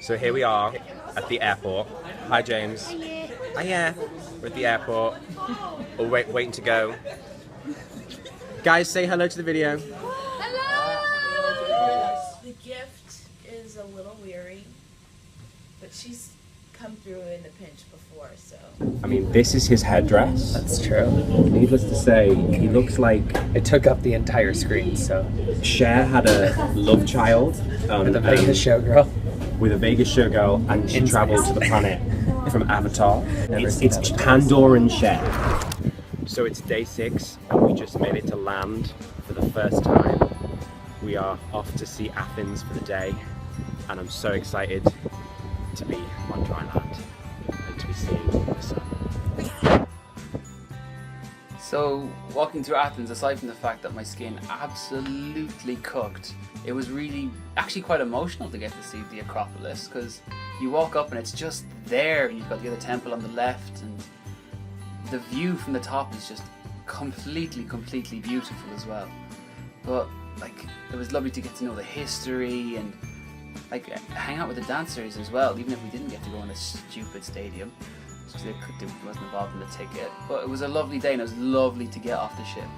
So here we are at the airport. Hi James. Hiya. We're at the airport. We're waiting to go. Guys, say hello to the video. Hello! The gift is a little weary, but she's come through in the pinch before, so. I mean, this is his headdress. That's true. Needless to say, he looks like It took up the entire screen, so. Cher had a love child. With a Vegas showgirl. With a Vegas showgirl, and she travelled to the planet from Avatar. It's seen Avatar. Pandoran Cher. So it's day 6, and we just made it to land for the first time. We are off to see Athens for the day, and I'm so excited to be on dry land and to be seeing the sun. So, walking through Athens, aside from the fact that my skin absolutely cooked, it was really, actually quite emotional to get to see the Acropolis, because you walk up and it's just there, and you've got the other temple on the left, and the view from the top is just completely beautiful as well. But, like, it was lovely to get to know the history and, like, hang out with the dancers as well, even if we didn't get to go in a stupid stadium. They wasn't involved in the ticket, but it was a lovely day and it was lovely to get off the ship.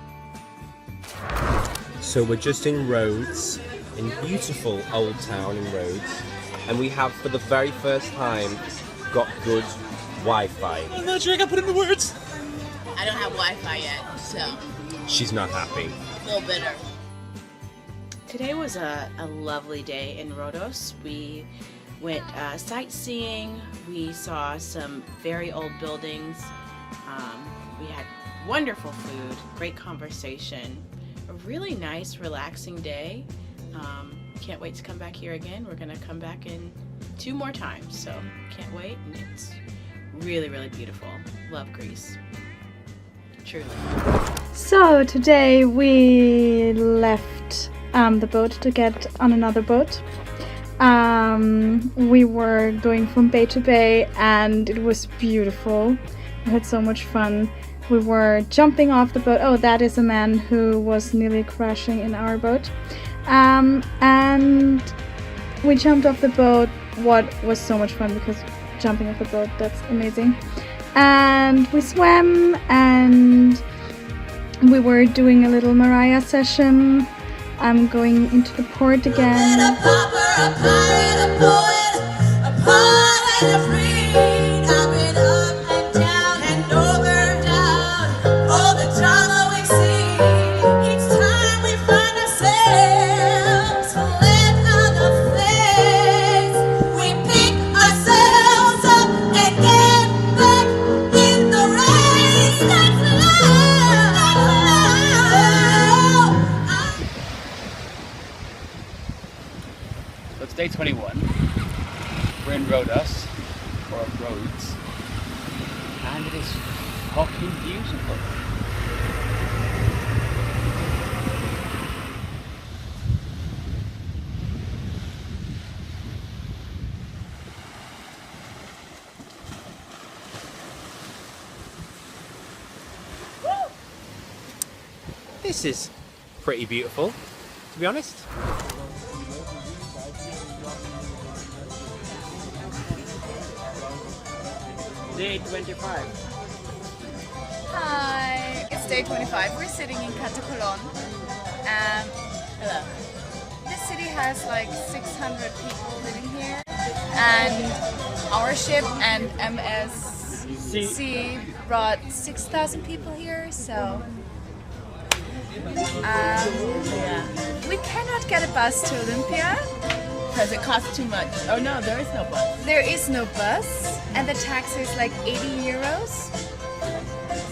So we're just in Rhodes, in beautiful old town in Rhodes, and we have for the very first time got good Wi-Fi. I'm not sure I got put in the words. I don't have Wi-Fi yet, so She's not happy. a little bitter. Today was a lovely day in Rhodos. We went sightseeing, we saw some very old buildings, we had wonderful food, great conversation, a really nice relaxing day. Can't wait to come back here again. We're gonna come back in 2 more times, so can't wait, and it's really beautiful. Love Greece, truly. So today we left the boat to get on another boat. We were going from bay to bay and it was beautiful. We had so much fun. We were jumping off the boat. Oh, that is a man who was nearly crashing in our boat. And we jumped off the boat. What was so much fun, because jumping off the boat, that's amazing. And we swam and we were doing a little Mariah session. I'm going into the port again. So it's day 21. We're in Rhodos, or Rhodes, and it is fucking beautiful. This is pretty beautiful, to be honest. Day 25. Hi, it's day 25. We're sitting in Catacolon. Hello. This city has like 600 people living here, and our ship and MSC brought 6,000 people here, so yeah. We cannot get a bus to Olympia Because it costs too much. Oh no, there is no bus. There is no bus, and the tax is like 80 euros.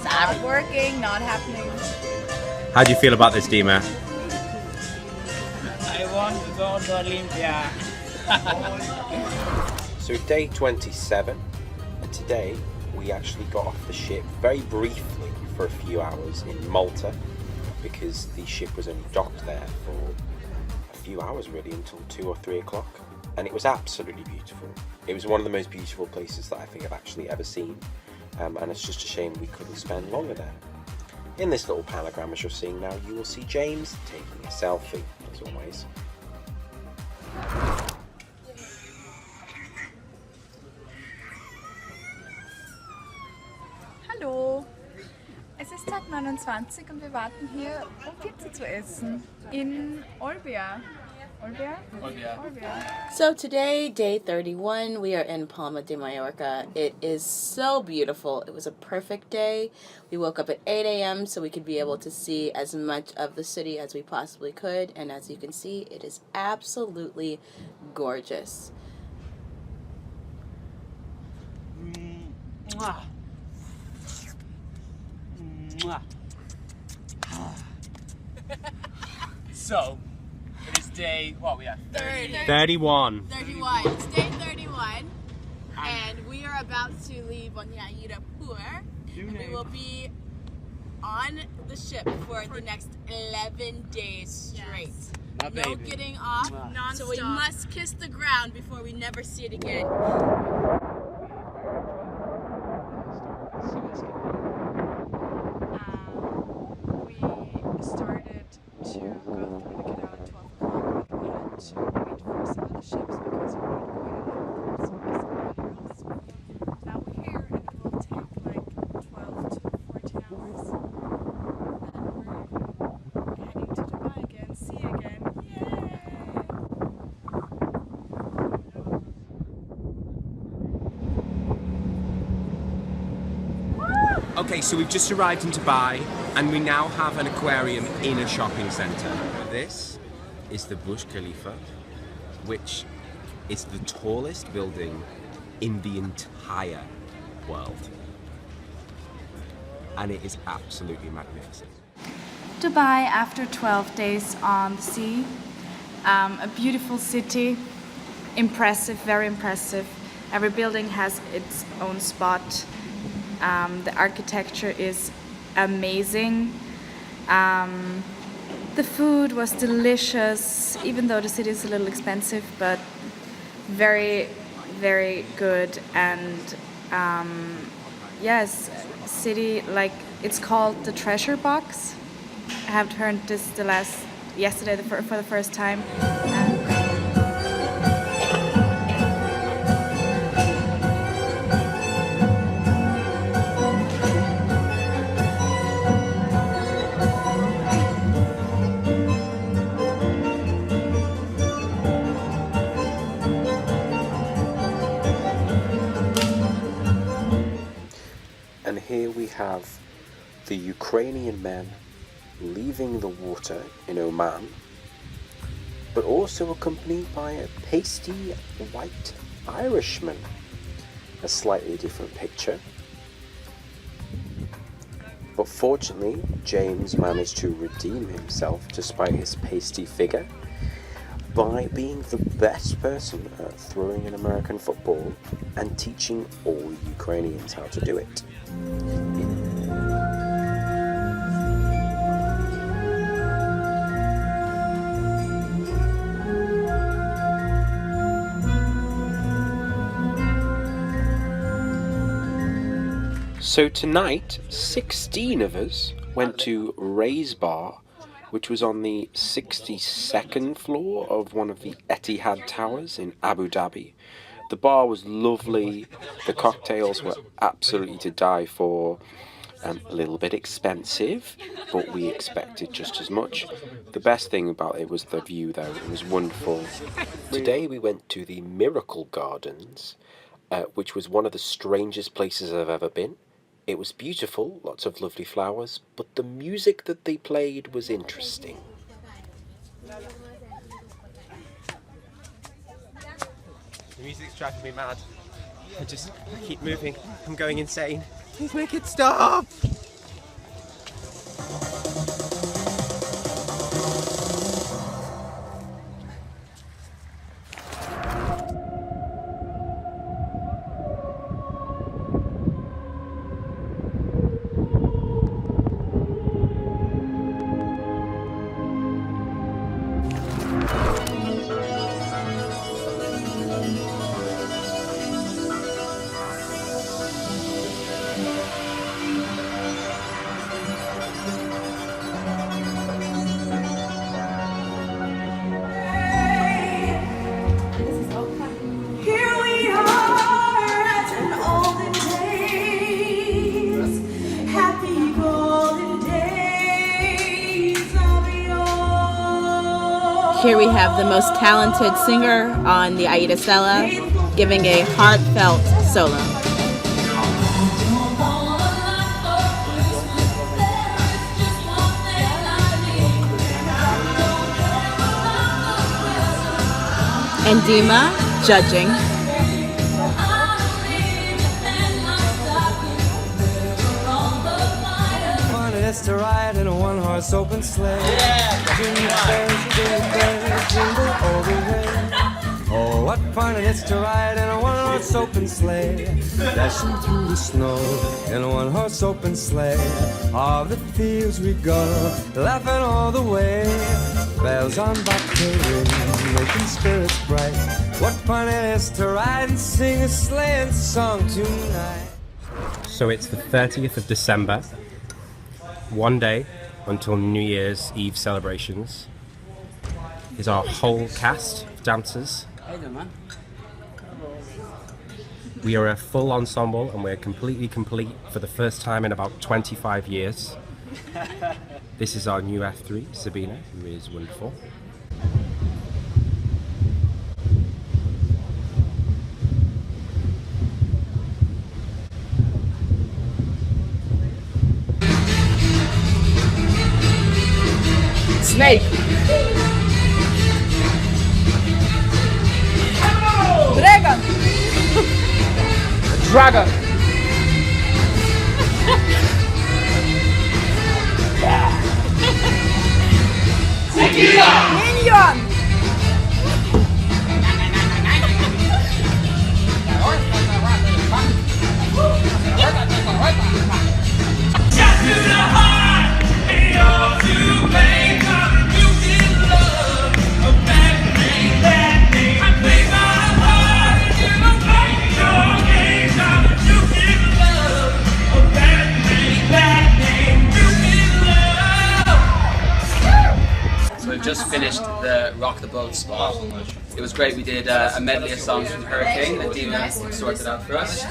Not working, not happening. How do you feel about this, Dima? I want to go to Olympia. So day 27, and today we actually got off the ship very briefly for a few hours in Malta, because the ship was only docked there for a few hours really, until 2 or 3 o'clock, and it was absolutely beautiful. It was one of the most beautiful places that I think I've actually ever seen, and it's just a shame we couldn't spend longer there. In this little panogram, as you're seeing now, you will see James taking a selfie, as always. Es ist Tag 29 und wir warten hier, um Pizza zu essen. In Olbia. Olbia? So today, day 31, we are in Palma de Mallorca. It is so beautiful. It was a perfect day. We woke up at 8 a.m. so we could be able to see as much of the city as we possibly could. And as you can see, it is absolutely gorgeous. Mwah. Mwah. So, it is day, what we at? 31. 31. It's day 31. And we are about to leave on the AIDA Pur. And we will be on the ship for the next 11 days straight. No getting off. So we must kiss the ground before we never see it again. We started to go through the canal at 12 o'clock. We had to wait for some of the ships because we're not going to somewhere else. Now we're here and it will take like 12 to 14 hours. And we're heading to Dubai again, sea again. Okay, so we've just arrived in Dubai and we now have an aquarium in a shopping centre. This is the Burj Khalifa, which is the tallest building in the entire world. And it is absolutely magnificent. Dubai after 12 days on the sea. A beautiful city, impressive, very impressive. Every building has its own spot. The architecture is amazing. The food was delicious, even though the city is a little expensive, but very, very good. And yes, city, like, it's called the Treasure Box. I have heard this yesterday for the first time. And here we have the Ukrainian men leaving the water in Oman, but also accompanied by a pasty white Irishman. A slightly different picture. But fortunately, James managed to redeem himself despite his pasty figure by being the best person at throwing an American football and teaching all Ukrainians how to do it. So tonight, 16 of us went to Ray's Bar, which was on the 62nd floor of one of the Etihad Towers in Abu Dhabi. The bar was lovely, the cocktails were absolutely to die for, a little bit expensive, but we expected just as much. The best thing about it was the view though, it was wonderful. Today we went to the Miracle Gardens, which was one of the strangest places I've ever been. It was beautiful, lots of lovely flowers, but the music that they played was interesting. The music's driving me mad. I keep moving. I'm going insane. Please make it stop! Here we have the most talented singer on the AidaStella giving a heartfelt solo. And Dima judging. Fun it is to ride in a one-horse open sleigh. Jingle bells, jingle all the way. Oh, what fun it is to ride in a one-horse open sleigh. Dashing through the snow in a one-horse open sleigh. All the fields we go, laughing all the way. Bells on bobtail ring, making spirits bright. What fun it is to ride and sing a sleighing song tonight. So it's the 30th of December, one day until New Year's Eve celebrations. Here's our whole cast of dancers. We are a full ensemble and we're completely complete for the first time in about 25 years. This is our new F3, Sabina, who is wonderful. Snake. Dragon. Dragon. Minion. We've just finished the Rock the Boat spot. It was great. We did a medley of songs from Hurricane that Dima sorted out for us.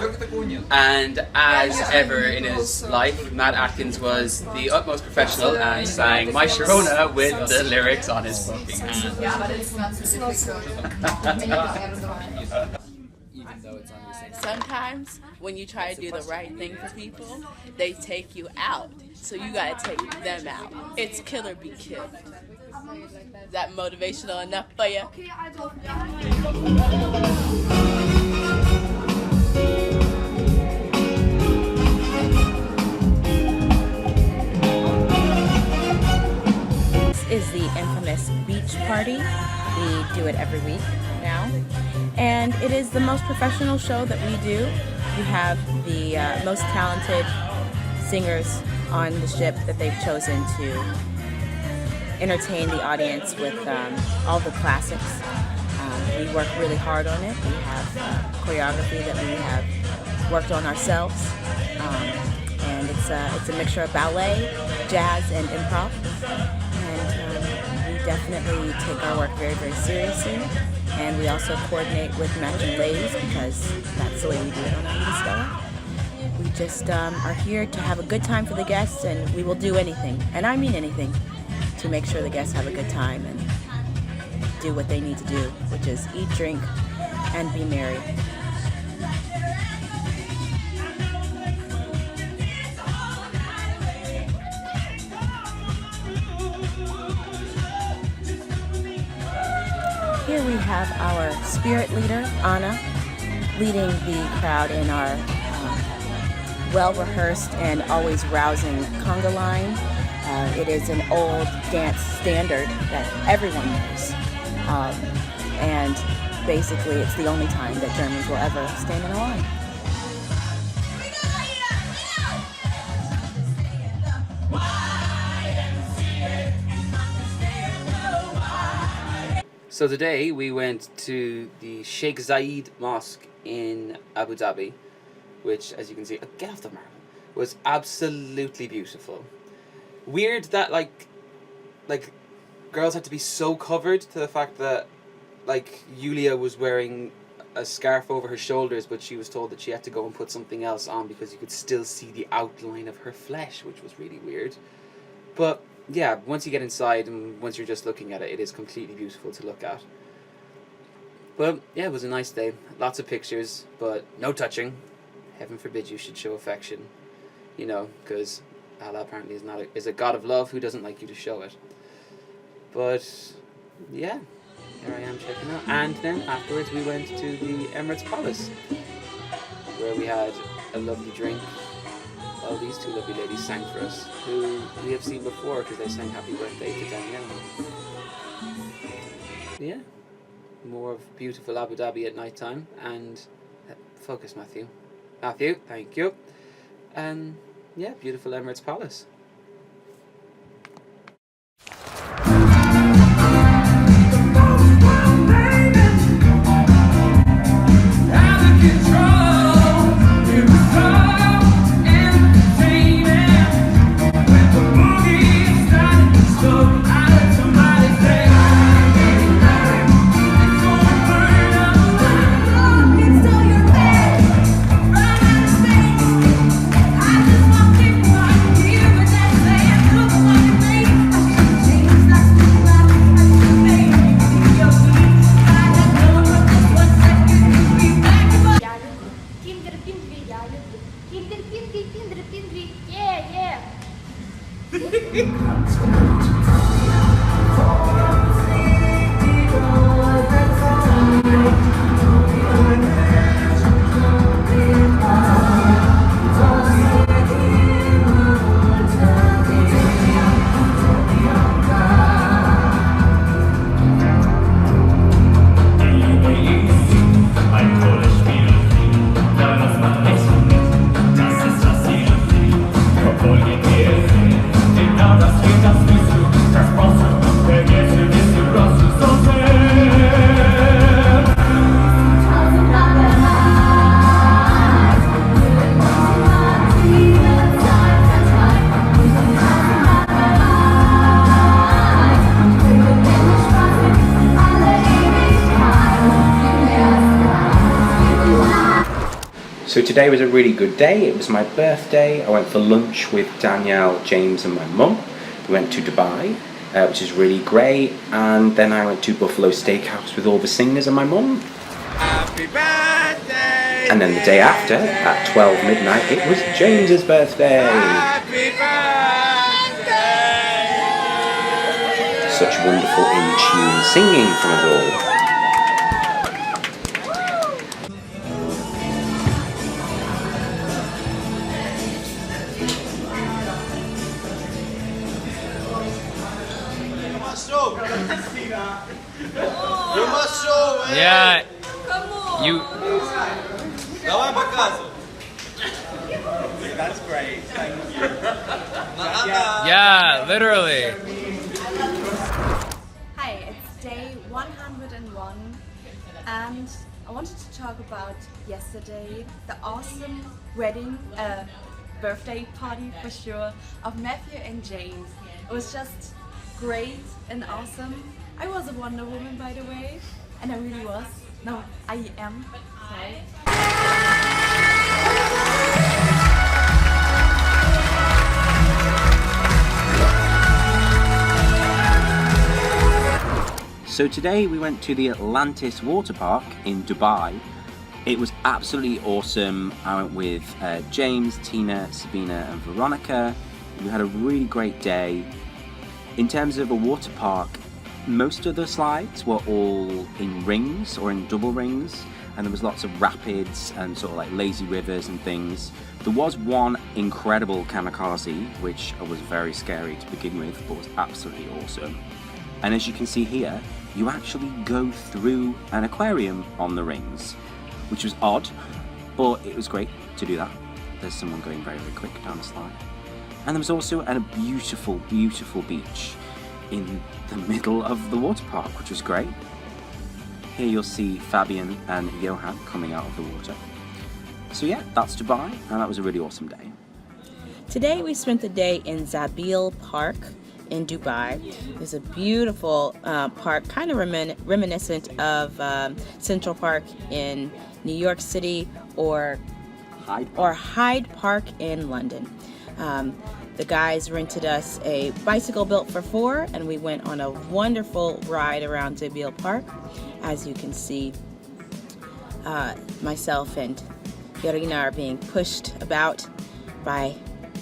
And as ever in his life, Matt Atkins was the utmost professional and sang My Sharona with the lyrics on his fucking hand. Sometimes when you try to do the right thing for people, they take you out. So you gotta take them out. It's kill or be killed. Is that motivational enough for you? This is the infamous beach party. We do it every week now. And it is the most professional show that we do. We have the most talented singers on the ship that they've chosen to entertain the audience with all the classics. We work really hard on it. We have choreography that we have worked on ourselves. And it's a mixture of ballet, jazz, and improv. And we definitely take our work very, very seriously. And we also coordinate with matching ladies because that's the way we do it on AidaStella. We just are here to have a good time for the guests, and we will do anything, and I mean anything, to make sure the guests have a good time and do what they need to do, which is eat, drink, and be merry. Here we have our spirit leader, Anna, leading the crowd in our well-rehearsed and always rousing conga line. It is an old dance standard that everyone knows. And basically it's the only time that Germans will ever stand in a line. So today we went to the Sheikh Zayed Mosque in Abu Dhabi, which, as you can see, get off the marble, was absolutely beautiful. Weird that like girls had to be so covered, to the fact that like Yulia was wearing a scarf over her shoulders, but she was told that she had to go and put something else on because you could still see the outline of her flesh, which was really weird. But yeah, once you get inside and once you're just looking at it, it is completely beautiful to look at. But yeah, it was a nice day. Lots of pictures, but no touching. Heaven forbid you should show affection, you know, because Allah apparently is a God of love who doesn't like you to show it. But yeah, here I am checking out. And then afterwards we went to the Emirates Palace, where we had a lovely drink. Oh, these two lovely ladies sang for us, who we have seen before because they sang Happy Birthday to Danielle. Yeah, more of beautiful Abu Dhabi at night time. And focus, Matthew. Matthew, thank you. And yeah, beautiful Emirates Palace. So today was a really good day. It was my birthday. I went for lunch with Danielle, James and my mum. We went to Dubai, which is really great. And then I went to Buffalo Steakhouse with all the singers and my mum. Happy birthday! And then the day after, at 12 midnight, it was James's birthday. Happy birthday! Such wonderful in-tune singing from us all. Yeah. You. That's great, thank you. Yeah, literally. Hi, it's day 101 and I wanted to talk about yesterday, the awesome wedding, birthday party for sure, of Matthew and James. It was just great and awesome. I was a Wonder Woman, by the way, and I really was. No, I am. Sorry. So today we went to the Atlantis water park in Dubai. It was absolutely awesome. I went with James, Tina, Sabina and Veronica. We had a really great day. In terms of a water park, most of the slides were all in rings or in double rings, and there was lots of rapids and sort of like lazy rivers and things. There was one incredible kamikaze, which was very scary to begin with, but was absolutely awesome. And as you can see here, you actually go through an aquarium on the rings, which was odd, but it was great to do that. There's someone going very, very quick down the slide. And there was also a beautiful, beautiful beach in the middle of the water park, which was great. Here you'll see Fabian and Johan coming out of the water. So yeah, that's Dubai, and that was a really awesome day. Today we spent the day in Zabil Park in Dubai. It's a beautiful park, kind of reminiscent of Central Park in New York City or Hyde Park in London. The guys rented us a bicycle built for 4, and we went on a wonderful ride around Debil Park. As you can see, myself and Yorina are being pushed about by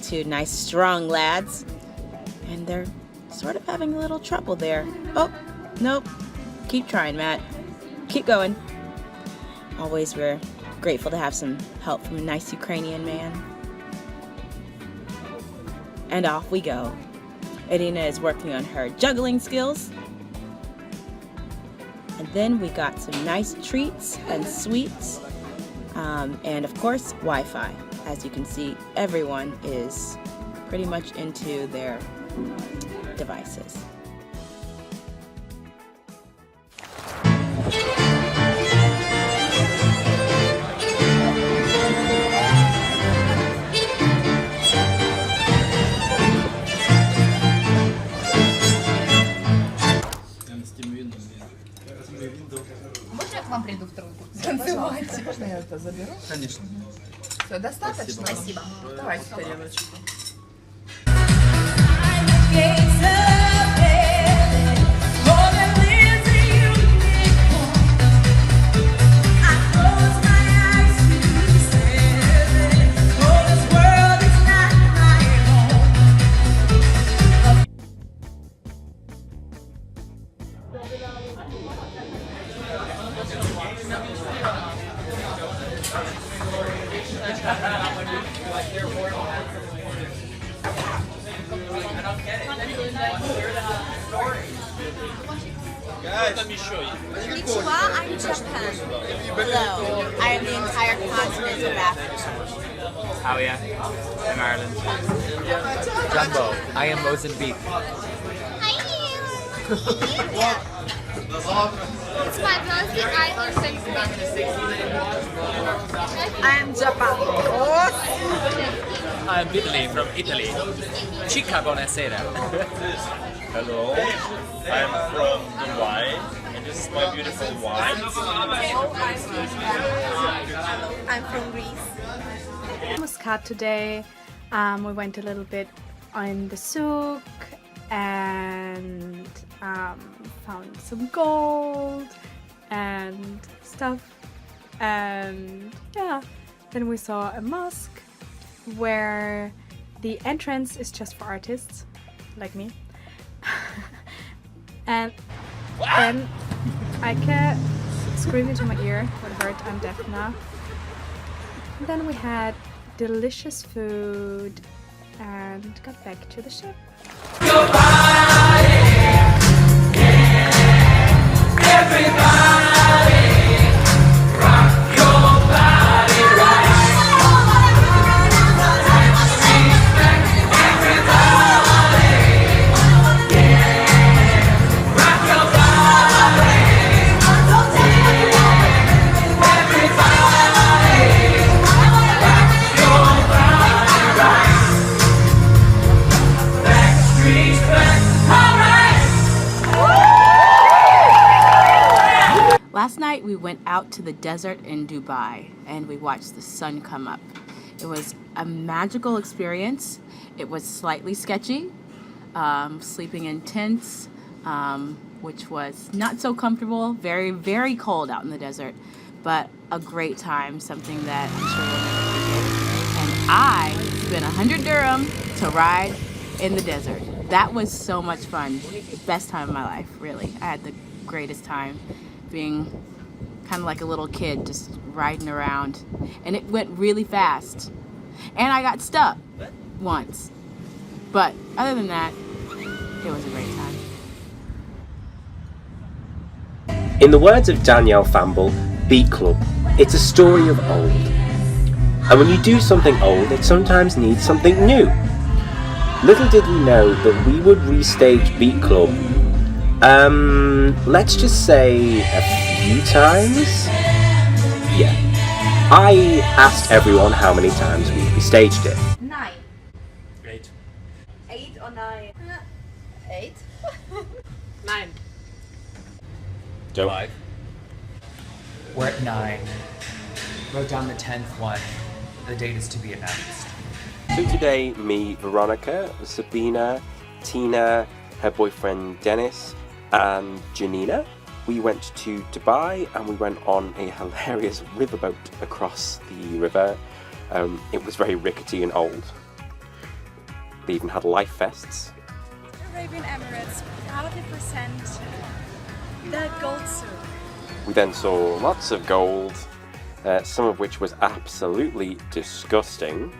2 nice strong lads, and they're sort of having a little trouble there. Oh, nope. Keep trying, Matt. Keep going. Always we're grateful to have some help from a nice Ukrainian man. And off we go. Irina is working on her juggling skills. And then we got some nice treats and sweets. And of course, Wi-Fi. As you can see, everyone is pretty much into their devices. Можно я к вам приду в тройку? Танцевать. Можно я это заберу? Конечно. Все, достаточно? Спасибо. Давайте тарелочку. Konnichiwa, I'm Japan. Hello, I am the entire continent of Africa. How are you? I'm Ireland. Jumbo. I am Mozambique. It's my birthday island I am Japan. I'm Italy from Italy. Chica buonasera. Hello, I'm from Dubai, and this is my beautiful wife. I'm from Greece. Muscat today. We went a little bit on the souk and found some gold and stuff, and yeah, then we saw a mosque where the entrance is just for artists like me. And then I kept screaming into my ear, what hurt, I'm deaf now. And then we had delicious food and got back to the ship. Last night we went out to the desert in Dubai and we watched the sun come up. It was a magical experience. It was slightly sketchy, sleeping in tents, which was not so comfortable, very, very cold out in the desert, but a great time, something that I'm sure we'll never forget. And I spent 100 dirham to ride in the desert. That was so much fun. Best time of my life, really. I had the greatest time being kind of like a little kid, just riding around. And it went really fast. And I got stuck once. But other than that, it was a great time. In the words of Danielle Famble, Beat Club, it's a story of old. And when you do something old, it sometimes needs something new. Little did we know that we would restage Beat Club, let's just say a few times? Yeah. I asked everyone how many times we restaged it. 9. 8. 8 or 9? 8. 9. Don't. 5. We're at 9. Wrote down the 10th one. The date is to be announced. So today, me, Veronica, Sabina, Tina, her boyfriend Dennis, and Janina, we went to Dubai and we went on a hilarious riverboat across the river. It was very rickety and old. They even had life vests. Arab Emirates proudly present the gold soup. We then saw lots of gold, some of which was absolutely disgusting.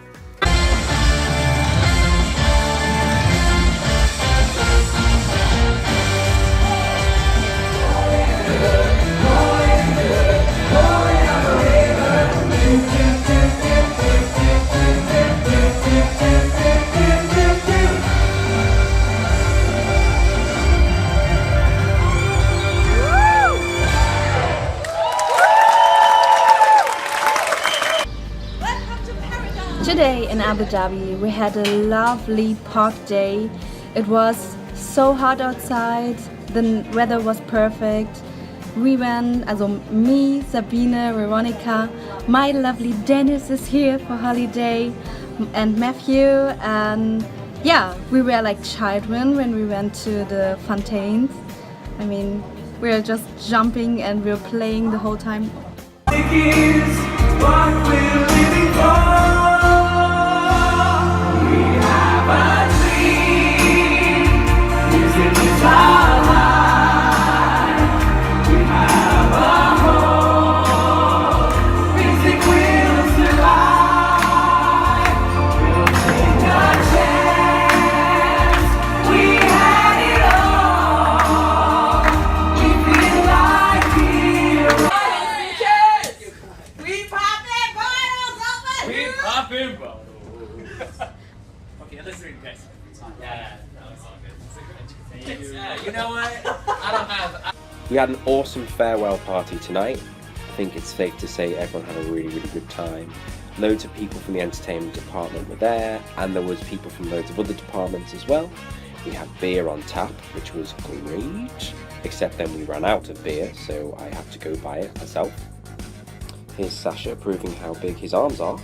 Today in Abu Dhabi we had a lovely park day. It was so hot outside, the weather was perfect. We went, also me, Sabine, Veronica, my lovely Dennis is here for holiday, and Matthew, and yeah, we were like children when we went to the fountains. I mean, we were just jumping and we were playing the whole time. Okay, let's read guys. Yeah, that was all good. Yeah, you know what? I don't have. We had an awesome farewell party tonight. I think it's safe to say everyone had a really, really good time. Loads of people from the entertainment department were there, and there was people from loads of other departments as well. We had beer on tap, which was great, except then we ran out of beer, so I had to go buy it myself. Here's Sasha proving how big his arms are.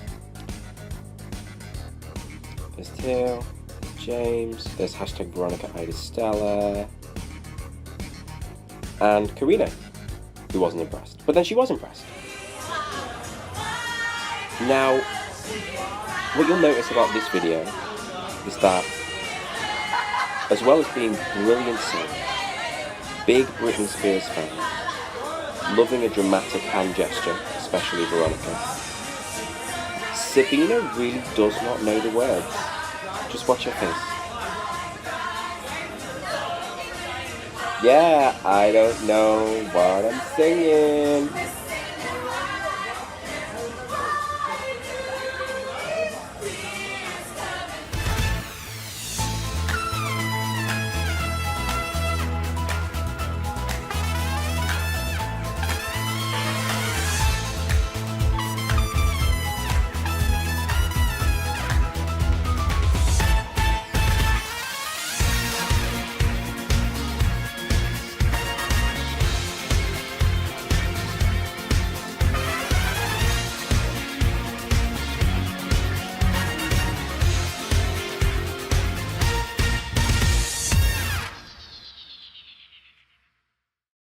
There's Till, James, there's hashtag Veronica AidaStella, and Karina, who wasn't impressed. But then she was impressed. Now, what you'll notice about this video is that, as well as being brilliant singers, big Britney Spears fans, loving a dramatic hand gesture, especially Veronica, Sabina really does not know the words. Just watch her face. Yeah, I don't know what I'm singing.